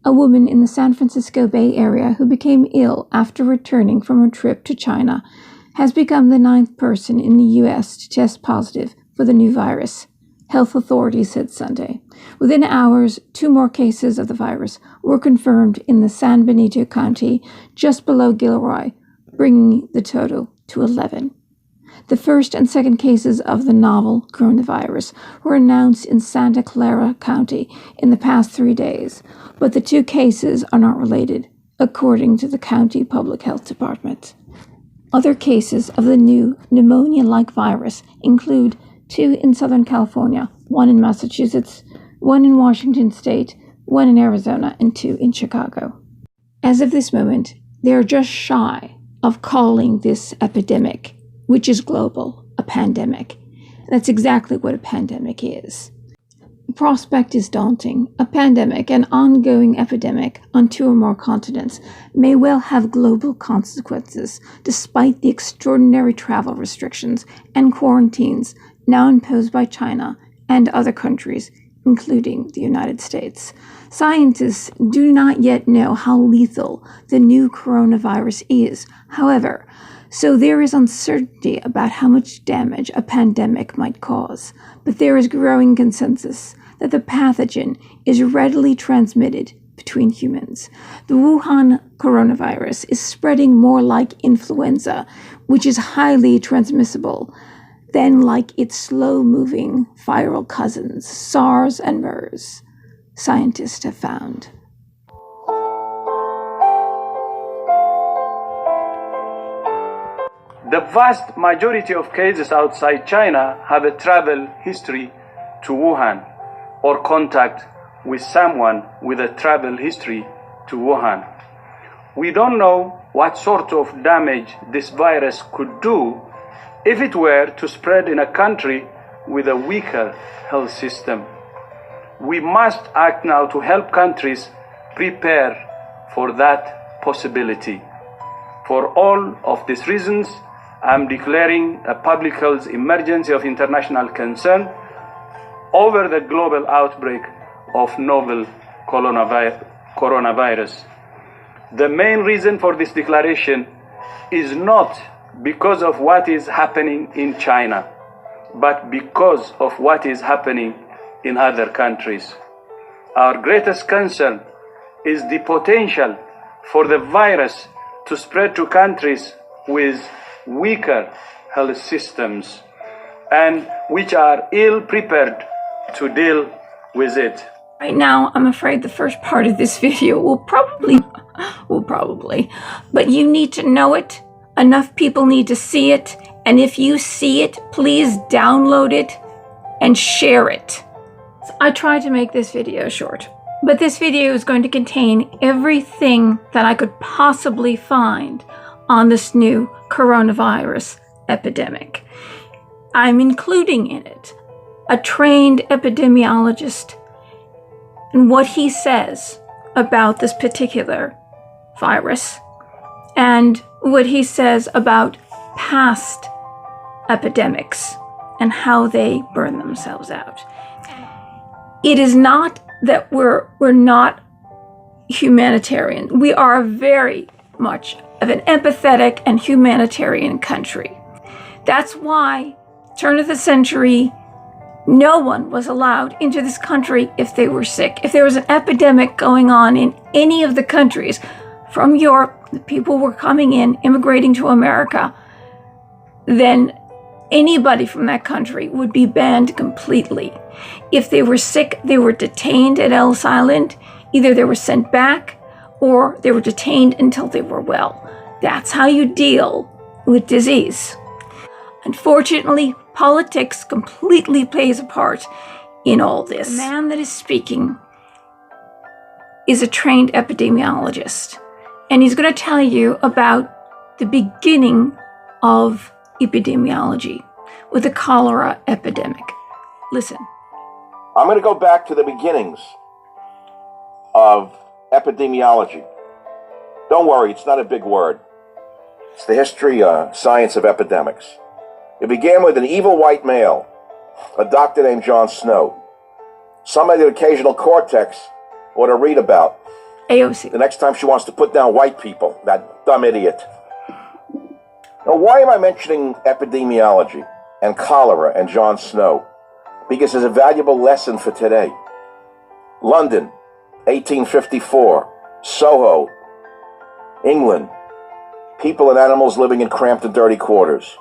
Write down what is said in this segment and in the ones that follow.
a woman in the San Francisco Bay Area who became ill after returning from a trip to China, has become the 9th person in the U.S. to test positive for the new virus, health authorities said Sunday. Within hours, 2 more cases of the virus were confirmed in the San Benito County, just below Gilroy, bringing the total to 11. The first and second cases of the novel coronavirus were announced in Santa Clara County in the past 3 days, but the 2 cases are not related, according to the county public health department. Other cases of the new pneumonia-like virus include 2 in Southern California, 1 in Massachusetts, 1 in Washington State, 1 in Arizona, and 2 in Chicago. As of this moment, they are just shy of calling this epidemic, which is global, a pandemic. That's exactly what a pandemic is. The prospect is daunting. A pandemic, an ongoing epidemic on 2 or more continents, may well have global consequences, despite the extraordinary travel restrictions and quarantines now imposed by China and other countries, including the United States. Scientists do not yet know how lethal the new coronavirus is, however, so there is uncertainty about how much damage a pandemic might cause, but there is growing consensus that the pathogen is readily transmitted between humans. The Wuhan coronavirus is spreading more like influenza, which is highly transmissible, than like its slow-moving viral cousins, SARS and MERS, scientists have found. The vast majority of cases outside China have a travel history to Wuhan or contact with someone with a travel history to Wuhan. We don't know what sort of damage this virus could do if it were to spread in a country with a weaker health system. We must act now to help countries prepare for that possibility. For all of these reasons, I'm declaring a public health emergency of international concern over the global outbreak of novel coronavirus. The main reason for this declaration is not because of what is happening in China, but because of what is happening in other countries. Our greatest concern is the potential for the virus to spread to countries with weaker health systems and which are ill prepared to deal with it. Right now, I'm afraid the first part of this video will probably, but you need to know it. Enough people need to see it. And if you see it, please download it and share it. So I tried to make this video short, but this video is going to contain everything that I could possibly find on this new coronavirus epidemic. I'm including in it a trained epidemiologist and what he says about this particular virus and what he says about past epidemics and how they burn themselves out. It is not that we're not humanitarian. We are very much of an empathetic and humanitarian country. That's why, turn of the century, no one was allowed into this country if they were sick. If there was an epidemic going on in any of the countries from Europe, the people were coming in, immigrating to America, then anybody from that country would be banned completely. If they were sick, they were detained at Ellis Island. Either they were sent back or they were detained until they were well. That's how you deal with disease. Unfortunately, politics completely plays a part in all this. The man that is speaking is a trained epidemiologist, and he's going to tell you about the beginning of epidemiology with the cholera epidemic. Listen. I'm going to go back to the beginnings of epidemiology. Don't worry, it's not a big word. It's the history, science of epidemics. It began with an evil white male, a doctor named John Snow. Somebody with occasional cortex ought to read about AOC. The next time she wants to put down white people, that dumb idiot. Now, why am I mentioning epidemiology and cholera and Jon Snow? Because it's a valuable lesson for today. London, 1854, Soho, England. People and animals living in cramped and dirty quarters.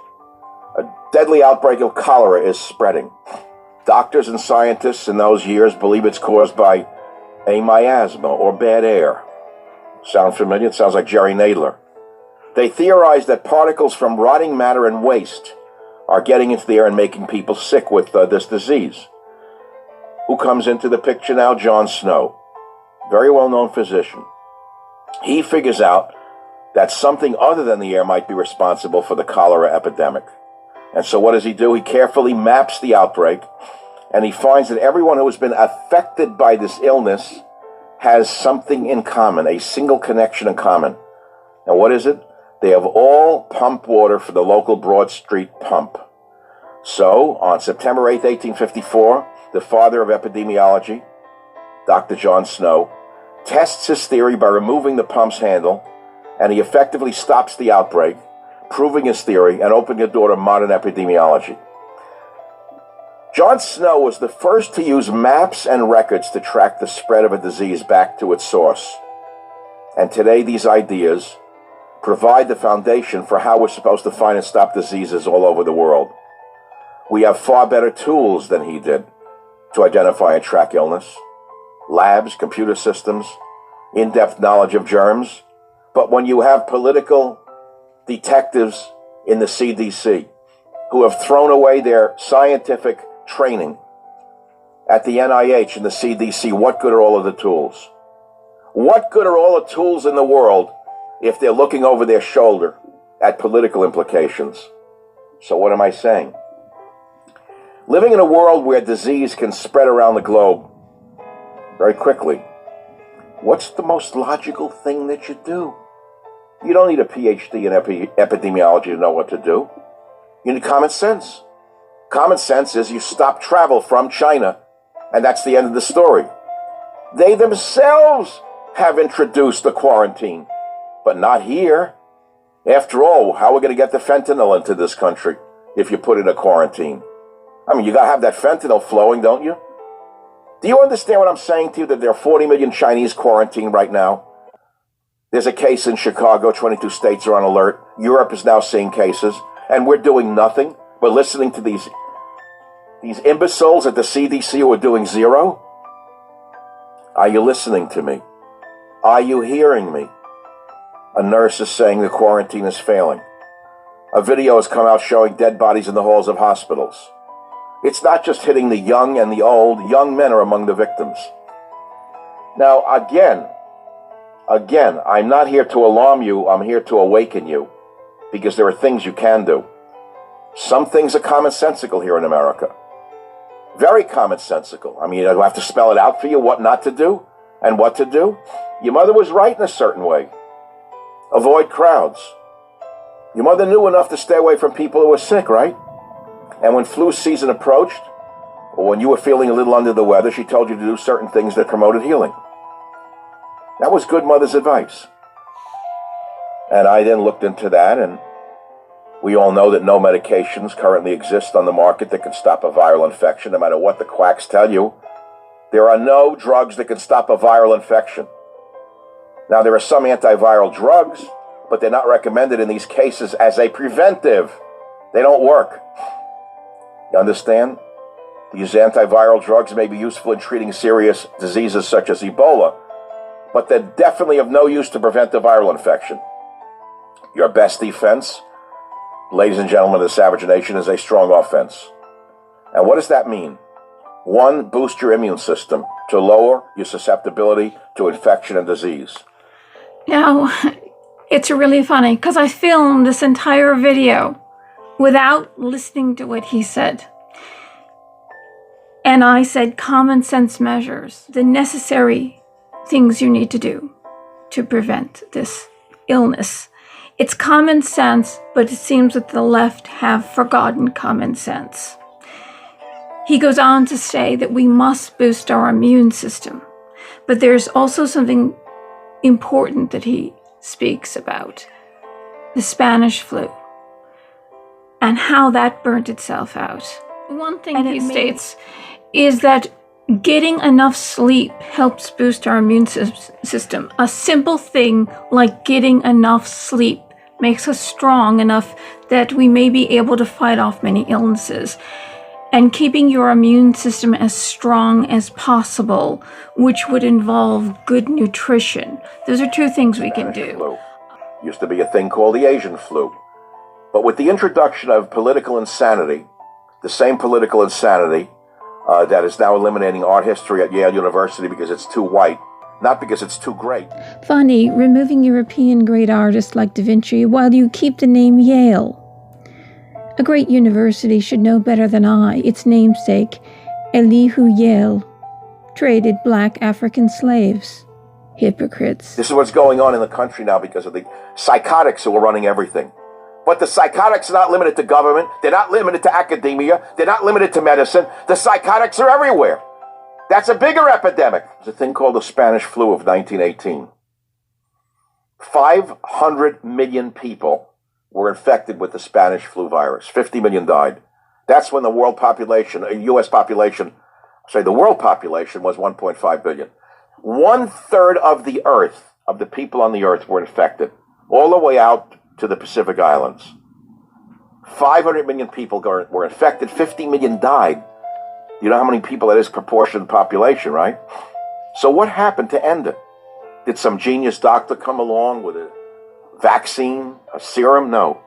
A deadly outbreak of cholera is spreading. Doctors and scientists in those years believe it's caused by a miasma or bad air. Sound familiar? It sounds like Jerry Nadler. They theorize that particles from rotting matter and waste are getting into the air and making people sick with this disease. Who comes into the picture now? Jon Snow, very well-known physician. He figures out that something other than the air might be responsible for the cholera epidemic. And so what does he do? He carefully maps the outbreak, and he finds that everyone who has been affected by this illness has something in common, a single connection in common. And what is it? They have all pumped water for the local Broad Street pump. So, on September 8, 1854, the father of epidemiology, Dr. Jon Snow, tests his theory by removing the pump's handle, and he effectively stops the outbreak, proving his theory and opening the door to modern epidemiology. Jon Snow was the first to use maps and records to track the spread of a disease back to its source. And today, these ideas provide the foundation for how we're supposed to find and stop diseases all over the world. We have far better tools than he did to identify and track illness. Labs, computer systems, in-depth knowledge of germs. But when you have political detectives in the CDC who have thrown away their scientific training at the NIH and the CDC, what good are all of the tools? What good are all the tools in the world if they're looking over their shoulder at political implications? So what am I saying? Living in a world where disease can spread around the globe very quickly, what's the most logical thing that you do? You don't need a PhD in epidemiology to know what to do. You need common sense. Common sense is you stop travel from China, and that's the end of the story. They themselves have introduced the quarantine, but not here. After all, how are we going to get the fentanyl into this country if you put in a quarantine? I mean, you got to have that fentanyl flowing, don't you? Do you understand what I'm saying to you, that there are 40 million Chinese quarantined right now? There's a case in Chicago, 22 states are on alert. Europe is now seeing cases, and we're doing nothing but listening to these imbeciles at the CDC who are doing zero. Are you listening to me? Are you hearing me? A nurse is saying the quarantine is failing. A video has come out showing dead bodies in the halls of hospitals. It's not just hitting the young and the old. Young men are among the victims. Now, again, I'm not here to alarm you. I'm here to awaken you, because there are things you can do. Some things are commonsensical here in America. Very commonsensical. I mean, I have to spell it out for you, what not to do and what to do. Your mother was right in a certain way. Avoid crowds. Your mother knew enough to stay away from people who were sick, right? And when flu season approached, or when you were feeling a little under the weather, she told you to do certain things that promoted healing. That was good mother's advice. And I then looked into that, and we all know that no medications currently exist on the market that can stop a viral infection, no matter what the quacks tell you. There are no drugs that can stop a viral infection. Now, there are some antiviral drugs, but they're not recommended in these cases as a preventive. They don't work. You understand? These antiviral drugs may be useful in treating serious diseases such as Ebola, but they're definitely of no use to prevent a viral infection. Your best defense, ladies and gentlemen of the Savage Nation, is a strong offense. And what does that mean? 1, boost your immune system to lower your susceptibility to infection and disease. Now, it's really funny because I filmed this entire video without listening to what he said. And I said common sense measures, the necessary things you need to do to prevent this illness. It's common sense, but it seems that the left have forgotten common sense. He goes on to say that we must boost our immune system. But there's also something important that he speaks about the Spanish flu and how that burnt itself out. One thing he states is that getting enough sleep helps boost our immune system. A simple thing like getting enough sleep makes us strong enough that we may be able to fight off many illnesses. And keeping your immune system as strong as possible, which would involve good nutrition. Those are two things we can do. Flu. Used to be a thing called the Asian flu. But with the introduction of political insanity, the same political insanity that is now eliminating art history at Yale University because it's too white, not because it's too great. Funny, removing European great artists like Da Vinci while you keep the name Yale. A great university should know better than I, its namesake, Elihu Yale, traded black African slaves. Hypocrites. This is what's going on in the country now because of the psychotics who are running everything. But the psychotics are not limited to government. They're not limited to academia. They're not limited to medicine. The psychotics are everywhere. That's a bigger epidemic. There's a thing called the Spanish flu of 1918. 500 million people were infected with the Spanish flu virus. 50 million died. That's when the world population, U.S. population, the world population was 1.5 billion. 1/3 of the earth, of the people on the earth were infected, all the way out to the Pacific Islands. 500 million people were infected, 50 million died. You know how many people that is proportion to the population, right? So what happened to end it? Did some genius doctor come along with a vaccine, a serum? No.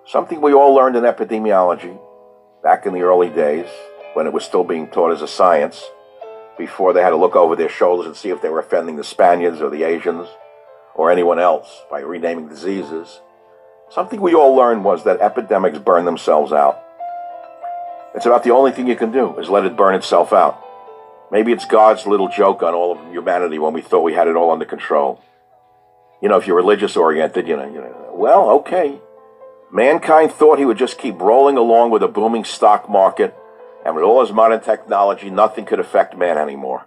Something we all learned in epidemiology back in the early days when it was still being taught as a science, before they had to look over their shoulders and see if they were offending the Spaniards or the Asians or anyone else by renaming diseases. Something we all learned was that epidemics burn themselves out. It's about the only thing you can do is let it burn itself out. Maybe it's God's little joke on all of humanity when we thought we had it all under control. You know, if you're religious oriented, well, okay. Mankind thought he would just keep rolling along with a booming stock market, and with all his modern technology, nothing could affect man anymore.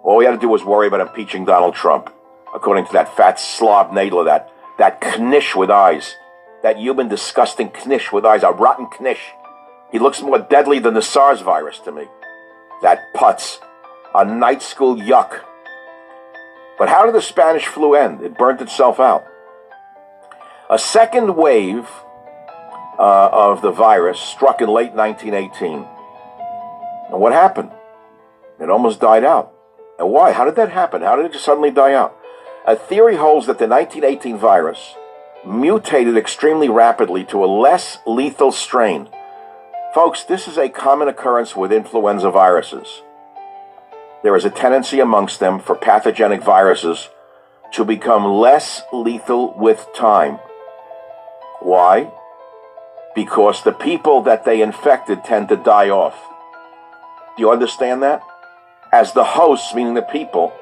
All we had to do was worry about impeaching Donald Trump, according to that fat slob Nadler, that knish with eyes, that human disgusting knish with eyes, a rotten knish. He looks more deadly than the SARS virus to me. That putz, a night school yuck. But how did the Spanish flu end? It burnt itself out. A second wave of the virus struck in late 1918. And what happened? It almost died out. And why? How did that happen? How did it just suddenly die out? A theory holds that the 1918 virus mutated extremely rapidly to a less lethal strain. Folks, this is a common occurrence with influenza viruses. There is a tendency amongst them for pathogenic viruses to become less lethal with time. Why? Because the people that they infected tend to die off. Do you understand that? As the hosts, meaning the people,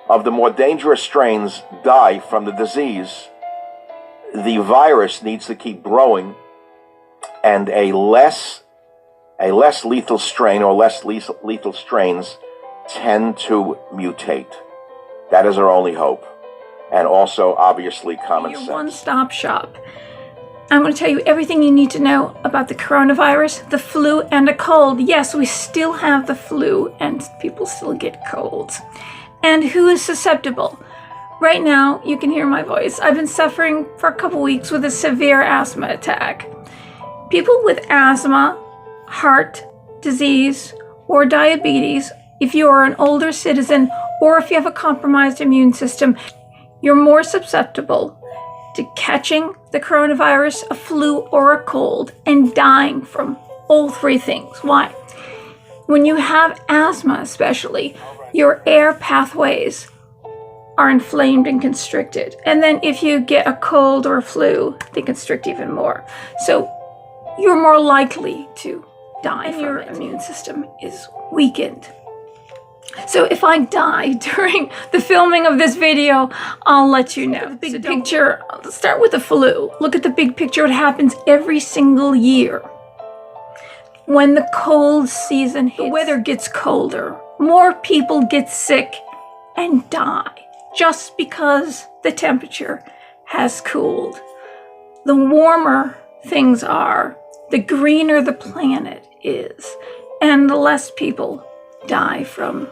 of the more dangerous strains die from the disease, the virus needs to keep growing, and a less lethal strain or less lethal strains tend to mutate. That is our only hope. And also, obviously, common sense. Your one-stop shop. I'm going to tell you everything you need to know about the coronavirus, the flu, and a cold. Yes, we still have the flu, and people still get colds. And who is susceptible? Right now, you can hear my voice. I've been suffering for a couple weeks with a severe asthma attack. People with asthma, heart disease, or diabetes, if you are an older citizen, or if you have a compromised immune system, you're more susceptible to catching the coronavirus, a flu, or a cold, and dying from all three things. Why? When you have asthma especially, your air pathways are inflamed and constricted. And then if you get a cold or a flu, they constrict even more. So you're more likely to die and your immune system is weakened. So if I die during the filming of this video, I'll let you know. The big picture, let's start with the flu. Look at the big picture. It happens every single year. When the cold season hits, the weather gets colder, more people get sick, and die just because the temperature has cooled. The warmer things are, the greener the planet is, and the less people die from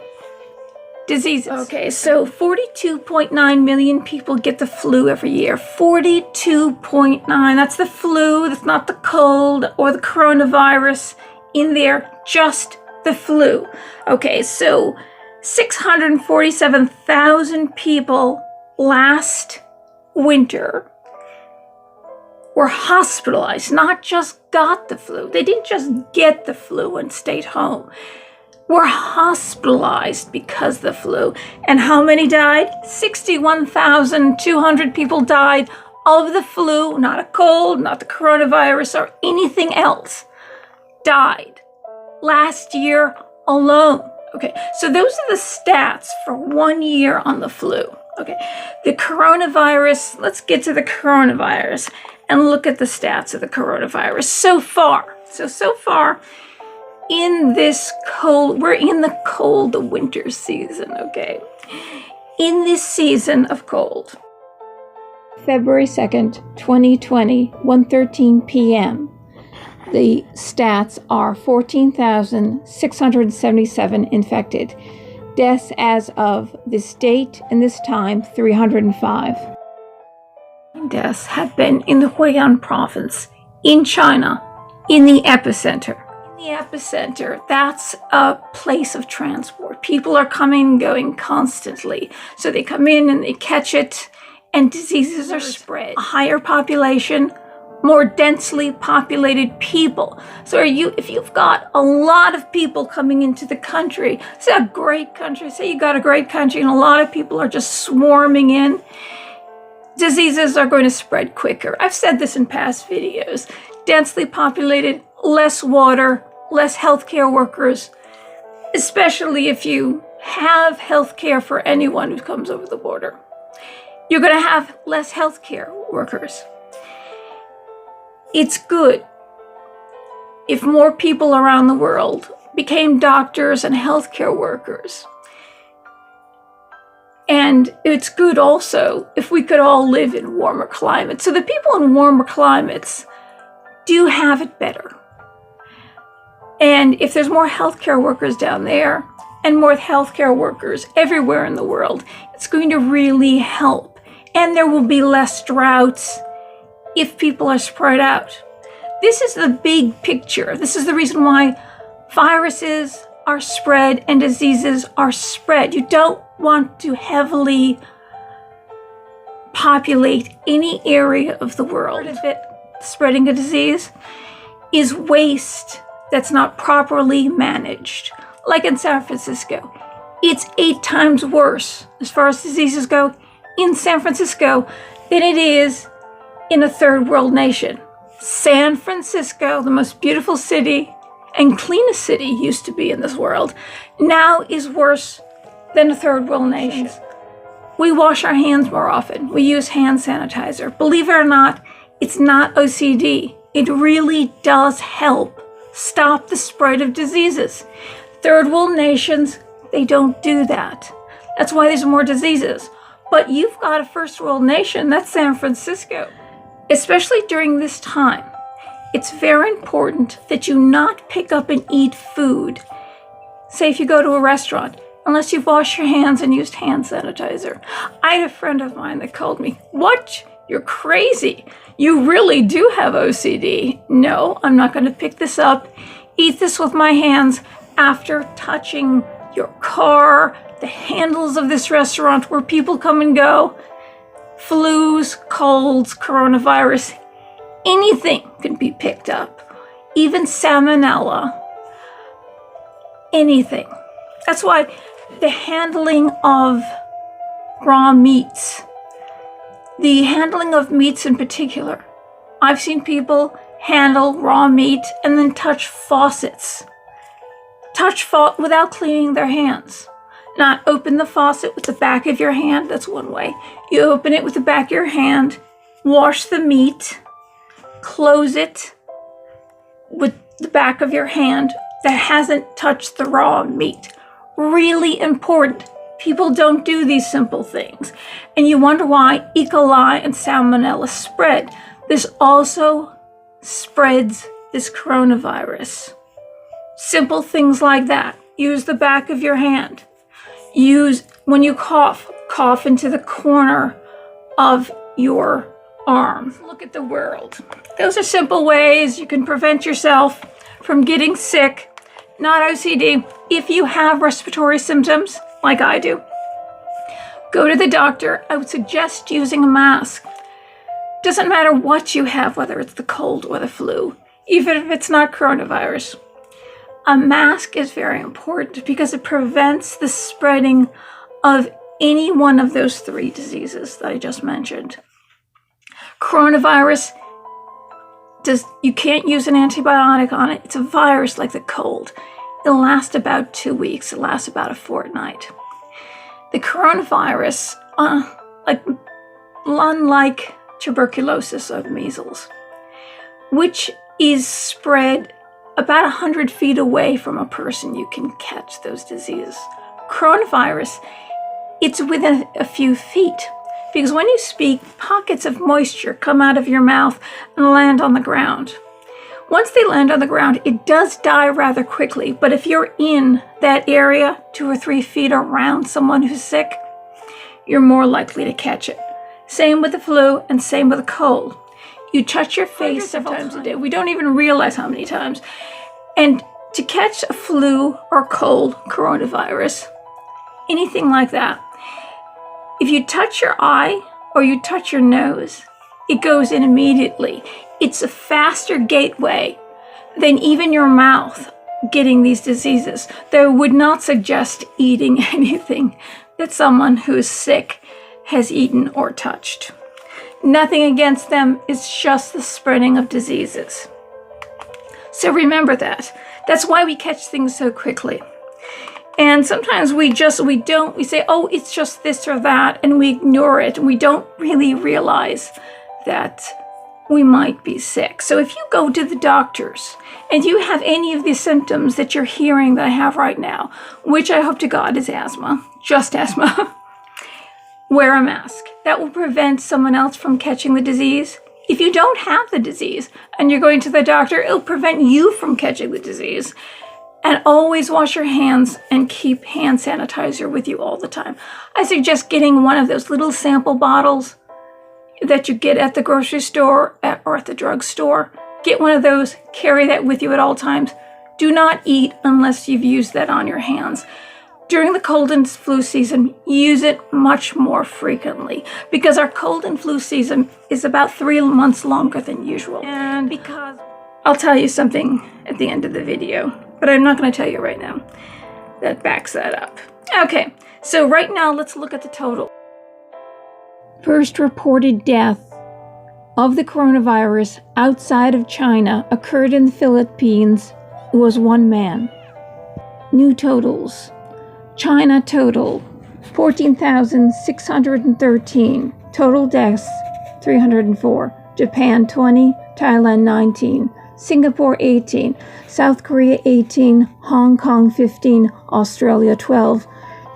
diseases. Okay, so 42.9 million people get the flu every year. 42.9, that's the flu, that's not the cold or the coronavirus in there, just the flu. Okay, so 647,000 people last winter were hospitalized, not just got the flu. They didn't just get the flu and stayed home. Were hospitalized because of the flu. And how many died? 61,200 people died of the flu, not a cold, not the coronavirus, or anything else. Died last year alone. Okay, so those are the stats for 1 year on the flu. Okay, the coronavirus, let's get to the coronavirus and look at the stats of the coronavirus so far. So far, in this cold, we're in the cold, the winter season, okay? In this season of cold, February 2nd, 2020, 1:13 p.m., the stats are 14,677 infected. Deaths as of this date and this time, 305. Deaths have been in the Hunan province, in China, in the epicenter. In the epicenter, that's a place of transport. People are coming and going constantly. So they come in and they catch it, and diseases are spread. A higher population, more densely populated people. So if you've got a lot of people coming into the country, say a great country, say you got a great country and a lot of people are just swarming in, diseases are going to spread quicker. I've said this in past videos. Densely populated, less water, less healthcare workers, especially if you have healthcare for anyone who comes over the border. You're going to have less healthcare workers. It's good if more people around the world became doctors and healthcare workers. And it's good also if we could all live in warmer climates. So the people in warmer climates do have it better. And if there's more healthcare workers down there and more healthcare workers everywhere in the world, it's going to really help. And there will be less droughts if people are spread out. This is the big picture. This is the reason why viruses are spread and diseases are spread. You don't want to heavily populate any area of the world. Part of it, spreading a disease, is waste that's not properly managed. Like in San Francisco, it's 8 times worse as far as diseases go in San Francisco than it is in a third world nation. San Francisco, the most beautiful city and cleanest city used to be in this world, now is worse than a third world nation. We wash our hands more often. We use hand sanitizer. Believe it or not, it's not OCD. It really does help stop the spread of diseases. Third world nations, they don't do that. That's why there's more diseases. But you've got a first world nation, that's San Francisco. Especially during this time, it's very important that you not pick up and eat food. Say if you go to a restaurant, unless you've washed your hands and used hand sanitizer. I had a friend of mine that called me, "What? You're crazy. You really do have OCD." No, I'm not going to pick this up, eat this with my hands after touching your car, the handles of this restaurant where people come and go. Flus, colds, coronavirus, anything can be picked up. Even salmonella, anything. That's why the handling of raw meats, the handling of meats in particular, I've seen people handle raw meat and then touch faucets. Without cleaning their hands. Not open the faucet with the back of your hand, that's one way. You open it with the back of your hand, wash the meat, close it with the back of your hand that hasn't touched the raw meat. Really important. People don't do these simple things. And you wonder why E. coli and salmonella spread. This also spreads this coronavirus. Simple things like that. Use the back of your hand. When you cough into the corner of your arm. Look at the world. Those are simple ways you can prevent yourself from getting sick. Not OCD. If you have respiratory symptoms, like I do, go to the doctor. I would suggest using a mask. Doesn't matter what you have, whether it's the cold or the flu, even if it's not coronavirus. A mask is very important because it prevents the spreading of any one of those 3 diseases that I just mentioned. Coronavirus, you can't use an antibiotic on it. It's a virus like the cold. It'll last about 2 weeks. It'll last about a fortnight. The coronavirus, unlike tuberculosis or measles, which is spread about 100 feet away from a person, you can catch those diseases. Coronavirus, it's within a few feet. Because when you speak, pockets of moisture come out of your mouth and land on the ground. Once they land on the ground, it does die rather quickly, but if you're in that area 2 or 3 feet around someone who's sick, you're more likely to catch it. Same with the flu and same with the cold. You touch your face several times a day. We don't even realize how many times. And to catch a flu or cold, coronavirus, anything like that, if you touch your eye or you touch your nose, it goes in immediately. It's a faster gateway than even your mouth getting these diseases. Though I would not suggest eating anything that someone who is sick has eaten or touched. Nothing against them, it's just the spreading of diseases. So remember that. That's why we catch things so quickly. And sometimes we say, oh, it's just this or that, and we ignore it. We don't really realize that we might be sick. So if you go to the doctors and you have any of the symptoms that you're hearing that I have right now, which I hope to God is asthma, just asthma, wear a mask. That will prevent someone else from catching the disease. If you don't have the disease and you're going to the doctor, it'll prevent you from catching the disease. And always wash your hands and keep hand sanitizer with you all the time. I suggest getting one of those little sample bottles that you get at the grocery store or at the drugstore. Get one of those, carry that with you at all times. Do not eat unless you've used that on your hands. During the cold and flu season, use it much more frequently because our cold and flu season is about 3 months longer than usual. And because I'll tell you something at the end of the video, but I'm not going to tell you right now. That backs that up. Okay, so right now let's look at the total. First reported death of the coronavirus outside of China occurred in the Philippines. It was 1 man. New totals. China total 14,613. Total deaths 304. Japan 20. Thailand 19. Singapore 18, South Korea 18, Hong Kong 15, Australia 12,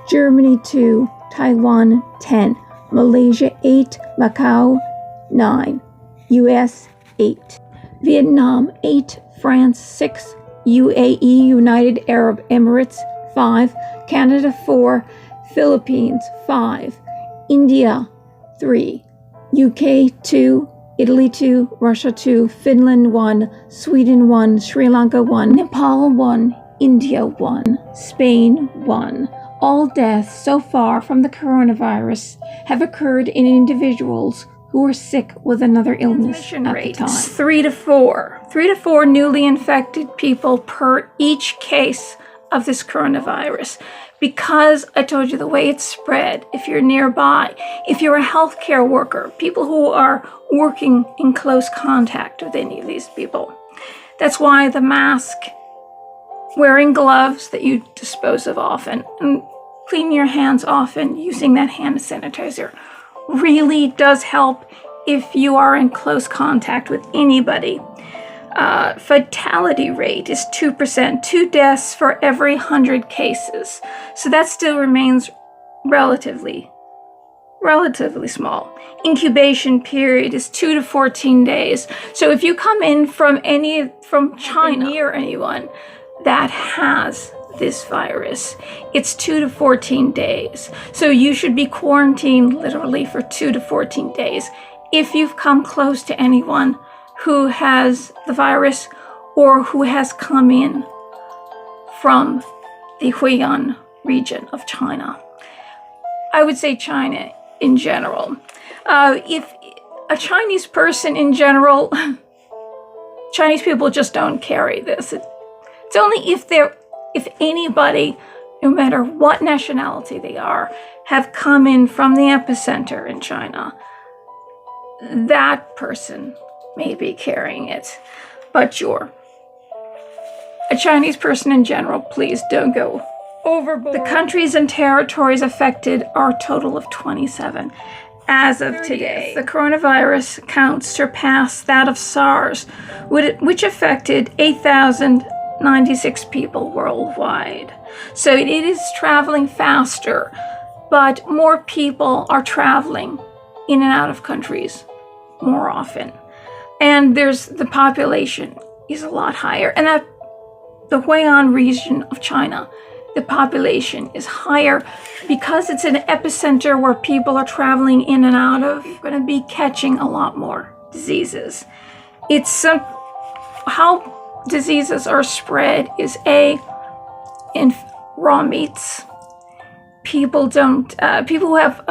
Germany 2, Taiwan 10, Malaysia 8, Macau 9, US 8, Vietnam 8, France 6, UAE United Arab Emirates 5, Canada 4, Philippines 5, India 3, UK 2, Italy 2, Russia 2, Finland 1, Sweden 1, Sri Lanka 1, Nepal 1, India 1, Spain 1. All deaths so far from the coronavirus have occurred in individuals who were sick with another illness at the time. 3 to 4. 3 to 4 newly infected people per each case of this coronavirus. Because I told you the way it's spread, if you're nearby, if you're a healthcare worker, people who are working in close contact with any of these people. That's why the mask, wearing gloves that you dispose of often, and cleaning your hands often using that hand sanitizer really does help if you are in close contact with anybody. Fatality rate is 2%, 2 deaths for every 100 cases. So that still remains relatively small. Incubation period is 2 to 14 days. So if you come in from China, near anyone that has this virus, it's 2 to 14 days. So you should be quarantined literally for 2 to 14 days if you've come close to anyone who has the virus or who has come in from the Huiyan region of China. I would say China in general. If a Chinese person in general, Chinese people just don't carry this. It's only if anybody, no matter what nationality they are, have come in from the epicenter in China, that person may be carrying it. But a Chinese person in general, please don't go overboard. The countries and territories affected are a total of 27. As of today, the coronavirus count surpassed that of SARS, which affected 8,096 people worldwide. So it is traveling faster, but more people are traveling in and out of countries more often. And the population is a lot higher. And that the Huiyan region of China, the population is higher because it's an epicenter where people are traveling in and out of. You're going to be catching a lot more diseases. How diseases are spread is in raw meats. People who have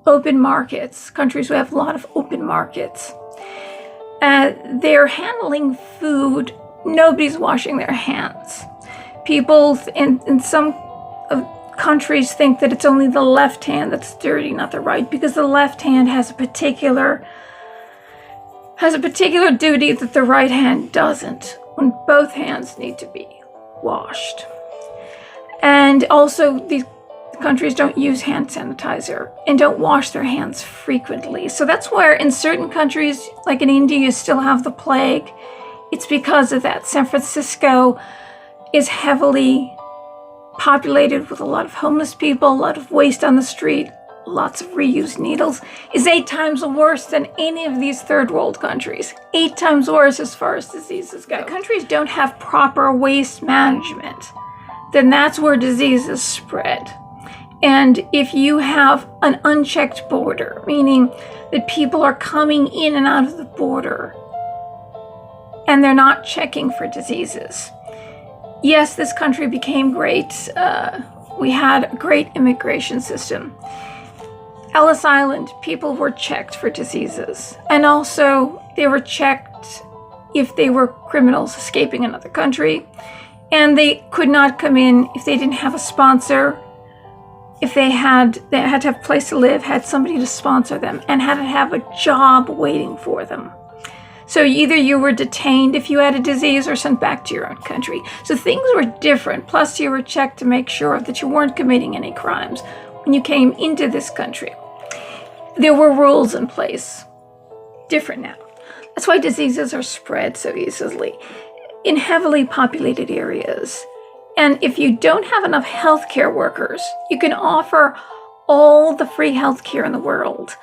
open markets, countries who have a lot of open markets, they're handling food. Nobody's washing their hands. People in some countries think that it's only the left hand that's dirty, not the right, because the left hand has a particular duty that the right hand doesn't, when both hands need to be washed. And also, these countries don't use hand sanitizer and don't wash their hands frequently. So that's where in certain countries, like in India, you still have the plague. It's because of that. San Francisco is heavily populated with a lot of homeless people, a lot of waste on the street, lots of reused needles. Is 8 times worse than any of these third world countries. 8 times worse as far as diseases go. If countries don't have proper waste management, then that's where diseases spread. And if you have an unchecked border, meaning that people are coming in and out of the border and they're not checking for diseases. Yes, this country became great. We had a great immigration system. Ellis Island, people were checked for diseases. And also, they were checked if they were criminals escaping another country. And they could not come in if they didn't have a sponsor, if they had to have a place to live, had somebody to sponsor them, and had to have a job waiting for them. So either you were detained if you had a disease or sent back to your own country. So things were different. Plus, you were checked to make sure that you weren't committing any crimes when you came into this country. There were rules in place. Different now. That's why diseases are spread so easily in heavily populated areas. And if you don't have enough healthcare workers, you can offer all the free healthcare in the world.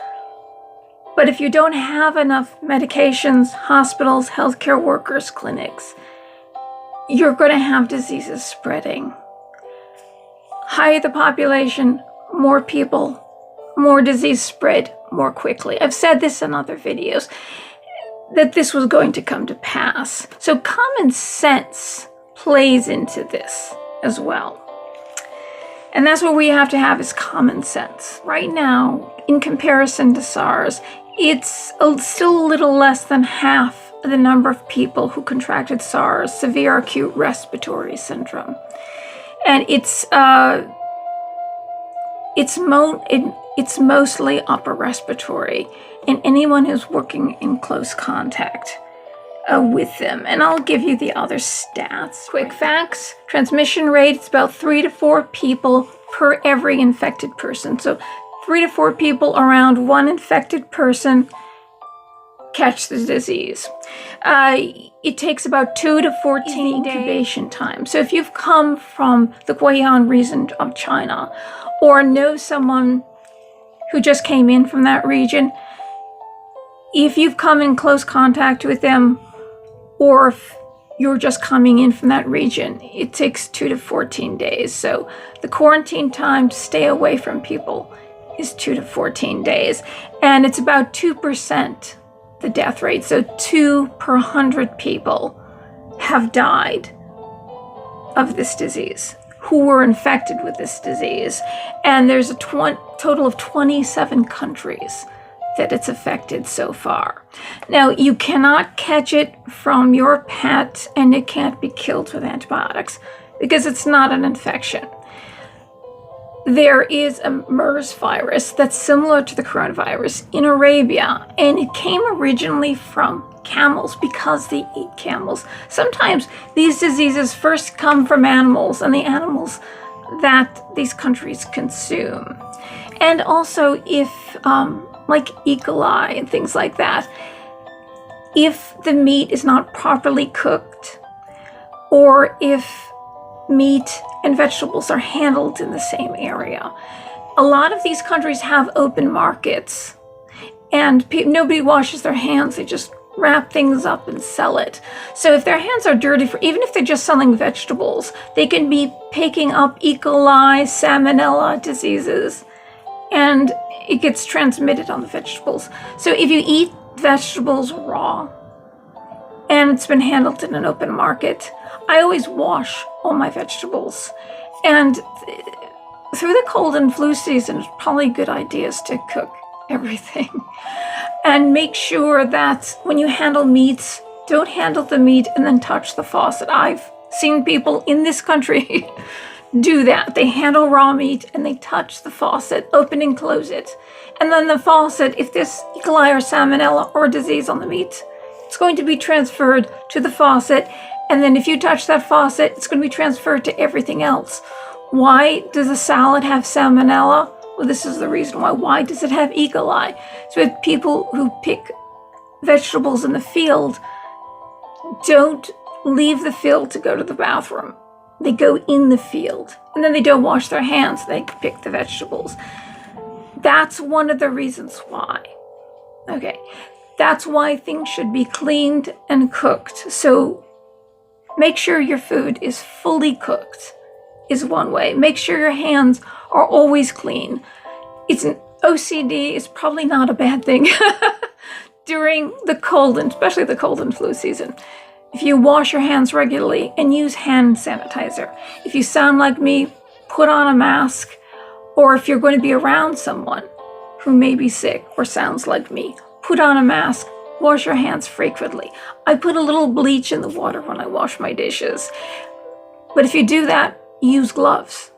But if you don't have enough medications, hospitals, healthcare workers, clinics, you're going to have diseases spreading. Higher the population, more people, more disease spread more quickly. I've said this in other videos, that this was going to come to pass. So common sense plays into this as well. And that's what we have to have is common sense. Right now, in comparison to SARS, it's still a little less than half the number of people who contracted SARS, severe acute respiratory syndrome. And it's mostly upper respiratory, and anyone who's working in close contact with them. And I'll give you the other stats. Quick facts: transmission rate, it's about 3 to 4 people per every infected person. So 3 to 4 people around one infected person catch the disease. It takes about 2 to 14 days incubation time. So if you've come from the Guian region of China, or know someone who just came in from that region, if you've come in close contact with them, or if you're just coming in from that region, it takes 2 to 14 days. So the quarantine time to stay away from people is 2 to 14 days. And it's about 2%, the death rate. So 2 per 100 people have died of this disease, who were infected with this disease. And there's a total of 27 countries that it's affected so far. Now, you cannot catch it from your pet, and it can't be killed with antibiotics because it's not an infection. There is a MERS virus that's similar to the coronavirus in Arabia, and it came originally from camels because they eat camels. Sometimes these diseases first come from animals, and the animals that these countries consume. And also, if like E. coli and things like that, if the meat is not properly cooked, or if meat and vegetables are handled in the same area. A lot of these countries have open markets, and nobody washes their hands. They just wrap things up and sell it. So if their hands are dirty, even if they're just selling vegetables, they can be picking up E. coli, salmonella diseases, and it gets transmitted on the vegetables. So if you eat vegetables raw and it's been handled in an open market, I always wash all my vegetables. And through the cold and flu season, it's probably good ideas to cook everything. And make sure that when you handle meats, don't handle the meat and then touch the faucet. I've seen people in this country do that. They handle raw meat and they touch the faucet, open and close it. And then the faucet, if there's E. coli or salmonella or disease on the meat, it's going to be transferred to the faucet. And then if you touch that faucet, it's going to be transferred to everything else. Why does a salad have salmonella? Well, this is the reason why. Why does it have E. coli? So if people who pick vegetables in the field don't leave the field to go to the bathroom. They go in the field, and then they don't wash their hands. They pick the vegetables. That's one of the reasons why. Okay, that's why things should be cleaned and cooked. So make sure your food is fully cooked is one way. Make sure your hands are always clean. It's an OCD is probably not a bad thing during the cold, and especially the cold and flu season. If you wash your hands regularly and use hand sanitizer. If you sound like me, put on a mask. Or if you're going to be around someone who may be sick or sounds like me, put on a mask. Wash your hands frequently. I put a little bleach in the water when I wash my dishes. But if you do that, use gloves.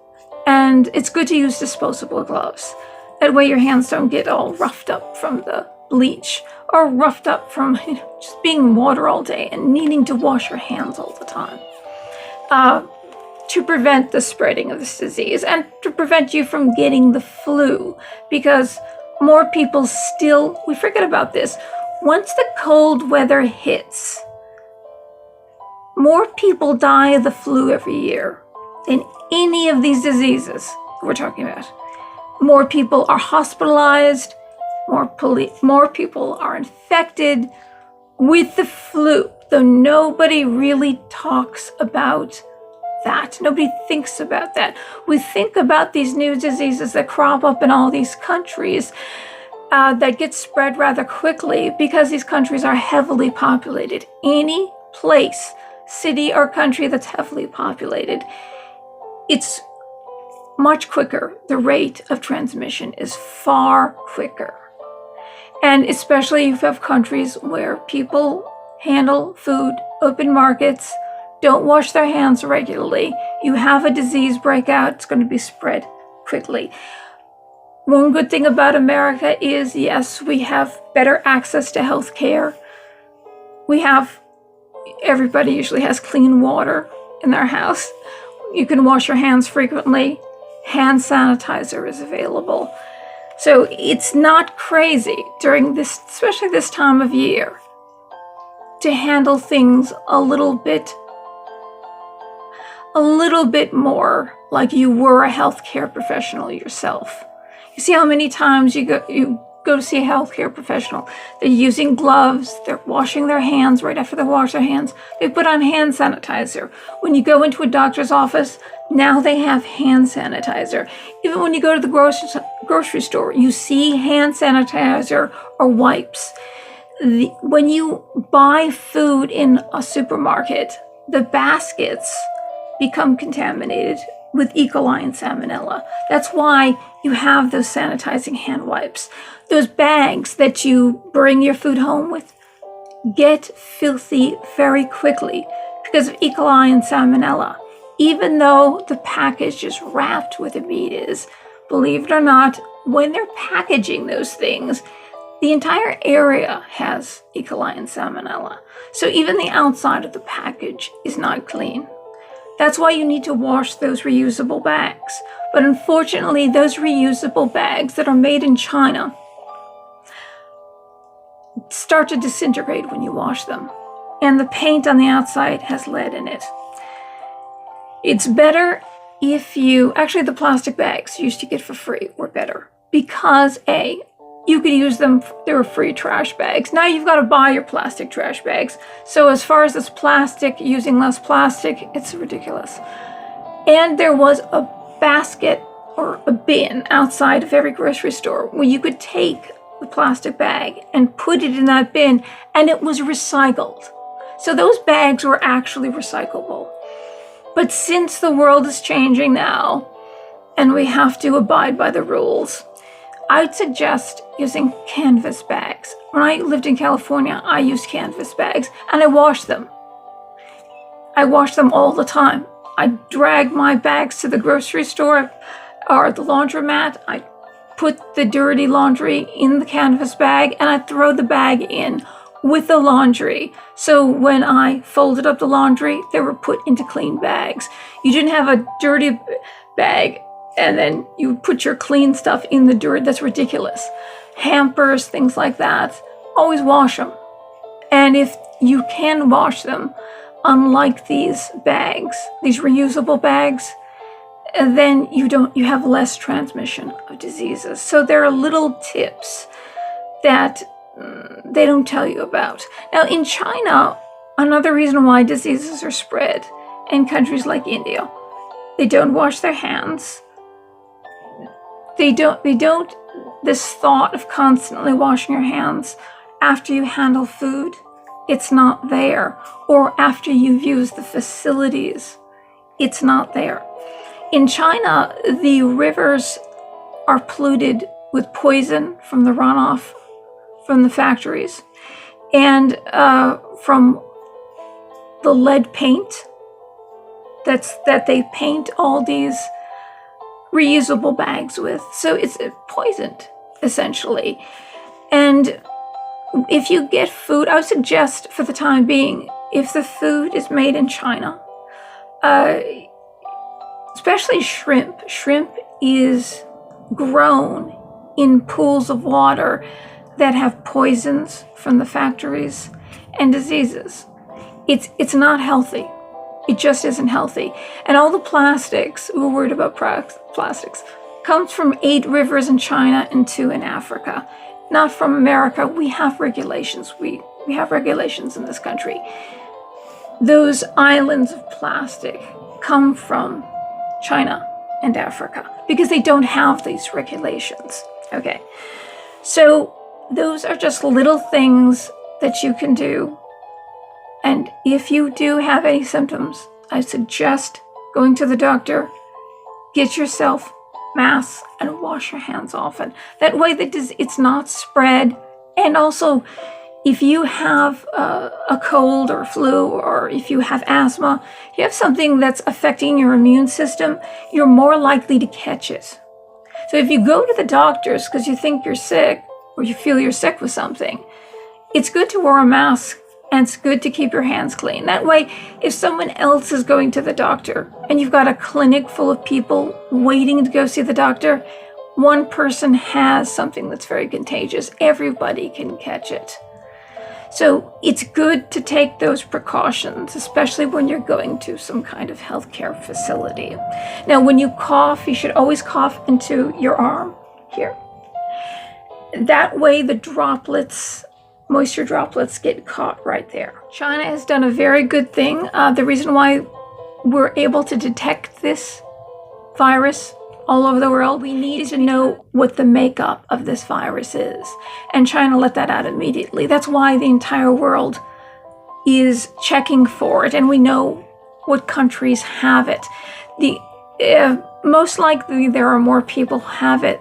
And it's good to use disposable gloves. That way your hands don't get all roughed up from the bleach, or roughed up from just being in water all day and needing to wash your hands all the time, to prevent the spreading of this disease and to prevent you from getting the flu, because more people still, we forget about this, once the cold weather hits, more people die of the flu every year than any of these diseases we're talking about. More people are hospitalized, more people are infected with the flu, though nobody really talks about that. Nobody thinks about that. We think about these new diseases that crop up in all these countries that get spread rather quickly because these countries are heavily populated. Any place, city, or country that's heavily populated, it's much quicker. The rate of transmission is far quicker. And especially if you have countries where people handle food, open markets, don't wash their hands regularly, you have a disease breakout, it's going to be spread quickly. One good thing about America is, yes, we have better access to health care. Everybody usually has clean water in their house. You can wash your hands frequently. Hand sanitizer is available. So it's not crazy during this, especially this time of year, to handle things a little bit more like you were a healthcare professional yourself. You see how many times you go to see a healthcare professional. They're using gloves, they're washing their hands right after they wash their hands. They put on hand sanitizer. When you go into a doctor's office, now they have hand sanitizer. Even when you go to the grocery store, you see hand sanitizer or wipes. When you buy food in a supermarket, the baskets become contaminated with E. coli and salmonella. That's why you have those sanitizing hand wipes. Those bags that you bring your food home with get filthy very quickly because of E. coli and salmonella. Even though the package is wrapped with the meat is, believe it or not, when they're packaging those things, the entire area has E. coli and salmonella. So even the outside of the package is not clean. That's why you need to wash those reusable bags. But unfortunately, those reusable bags that are made in China start to disintegrate when you wash them. And the paint on the outside has lead in it. It's better if actually the plastic bags you used to get for free were better. Because A, you could use them, they were free trash bags. Now you've got to buy your plastic trash bags. So as far as this plastic, using less plastic, it's ridiculous. And there was a basket or a bin outside of every grocery store where you could take the plastic bag and put it in that bin, and it was recycled. So those bags were actually recyclable. But since the world is changing now, and we have to abide by the rules, I'd suggest using canvas bags. When I lived in California, I used canvas bags, and I washed them. I wash them all the time. I drag my bags to the grocery store or the laundromat. I put the dirty laundry in the canvas bag, and I throw the bag in with the laundry. So when I folded up the laundry, they were put into clean bags. You didn't have a dirty bag and then you put your clean stuff in the dirt. That's ridiculous. Hampers, things like that, always wash them. And if you can wash them, unlike these bags, these reusable bags, then you have less transmission of diseases. So there are little tips that they don't tell you about. Now in China, another reason why diseases are spread in countries like India, they don't wash their hands. They don't, this thought of constantly washing your hands after you handle food, it's not there. Or after you've used the facilities, it's not there. In China, the rivers are polluted with poison from the runoff from the factories and from the lead paint that they paint all these reusable bags with. So it's poisoned, essentially. And if you get food, I would suggest for the time being, if the food is made in China, especially shrimp is grown in pools of water that have poisons from the factories and diseases. It's not healthy. It just isn't healthy. And all the plastics, we're worried about plastics, comes from 8 rivers in China and 2 in Africa. Not from America. We have regulations. We have regulations in this country. Those islands of plastic come from China and Africa because they don't have these regulations. Okay. So those are just little things that you can do. And if you do have any symptoms, I suggest going to the doctor, get yourself masks, and wash your hands often. That way it's not spread. And also, if you have a cold or flu, or if you have asthma, you have something that's affecting your immune system, you're more likely to catch it. So if you go to the doctors because you think you're sick or you feel you're sick with something, it's good to wear a mask. And it's good to keep your hands clean. That way, if someone else is going to the doctor and you've got a clinic full of people waiting to go see the doctor, one person has something that's very contagious, everybody can catch it. So it's good to take those precautions, especially when you're going to some kind of healthcare facility. Now, when you cough, you should always cough into your arm here. That way the droplets, moisture droplets, get caught right there. China has done a very good thing. The reason why we're able to detect this virus all over the world, we need to know what the makeup of this virus is. And China let that out immediately. That's why the entire world is checking for it, and we know what countries have it. Most likely there are more people who have it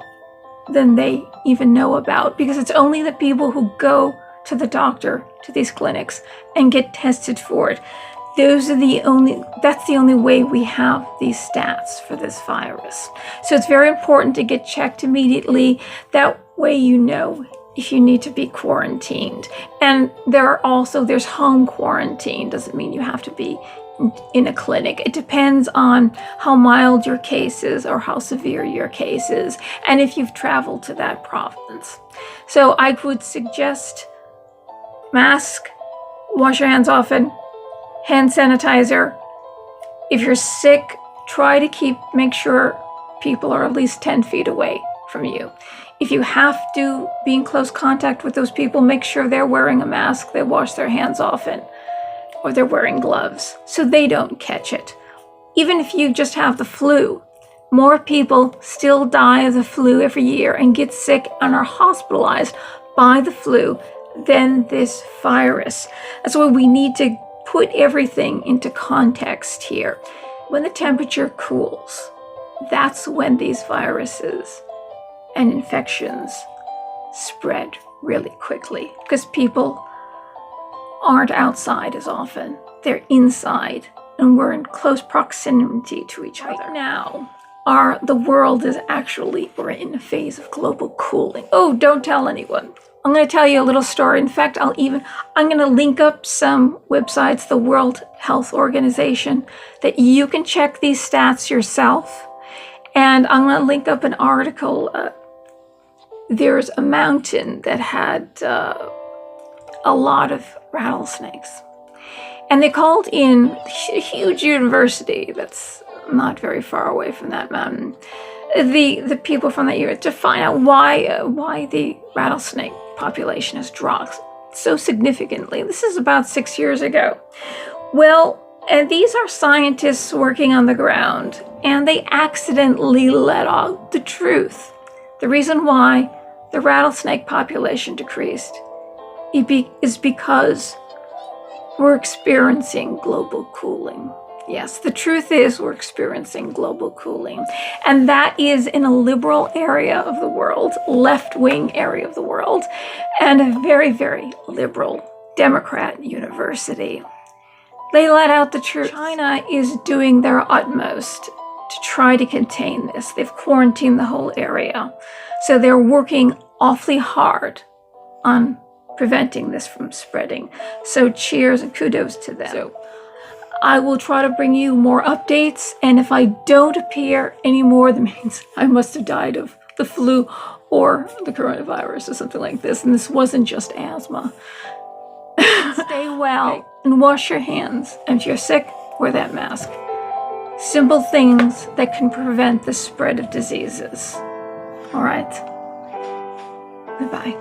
than they even know about, because it's only the people who go to the doctor, to these clinics, and get tested for it. That's the only way we have these stats for this virus. So it's very important to get checked immediately. That way you know if you need to be quarantined. And there's home quarantine. Doesn't mean you have to be in a clinic. It depends on how mild your case is or how severe your case is, and if you've traveled to that province. So I would suggest mask, wash your hands often, hand sanitizer. If you're sick, try to make sure people are at least 10 feet away from you. If you have to be in close contact with those people, make sure they're wearing a mask, they wash their hands often, or they're wearing gloves so they don't catch it. Even if you just have the flu, more people still die of the flu every year and get sick and are hospitalized by the flu than this virus. That's why we need to put everything into context here. When the temperature cools, that's when these viruses and infections spread really quickly, because people aren't outside as often. They're inside, and we're in close proximity to each other. Right now, we're in a phase of global cooling. Oh, don't tell anyone. I'm going to tell you a little story. In fact, I'm going to link up some websites, the World Health Organization, that you can check these stats yourself. And I'm going to link up an article. There's a mountain that had a lot of rattlesnakes. And they called in a huge university that's not very far away from that mountain, the people from that area, to find out why the rattlesnake population has dropped so significantly. This is about 6 years ago. Well, and these are scientists working on the ground, and they accidentally let out the truth. The reason why the rattlesnake population decreased is because we're experiencing global cooling. Yes, the truth is we're experiencing global cooling. And that is in a liberal area of the world, left-wing area of the world, and a very, very liberal Democrat university. They let out the truth. China is doing their utmost to try to contain this. They've quarantined the whole area. So they're working awfully hard on preventing this from spreading. So cheers and kudos to them. So I will try to bring you more updates, and if I don't appear anymore, that means I must have died of the flu or the coronavirus or something like this, and this wasn't just asthma. Stay well and wash your hands, and if you're sick, wear that mask. Simple things that can prevent the spread of diseases. All right. Goodbye.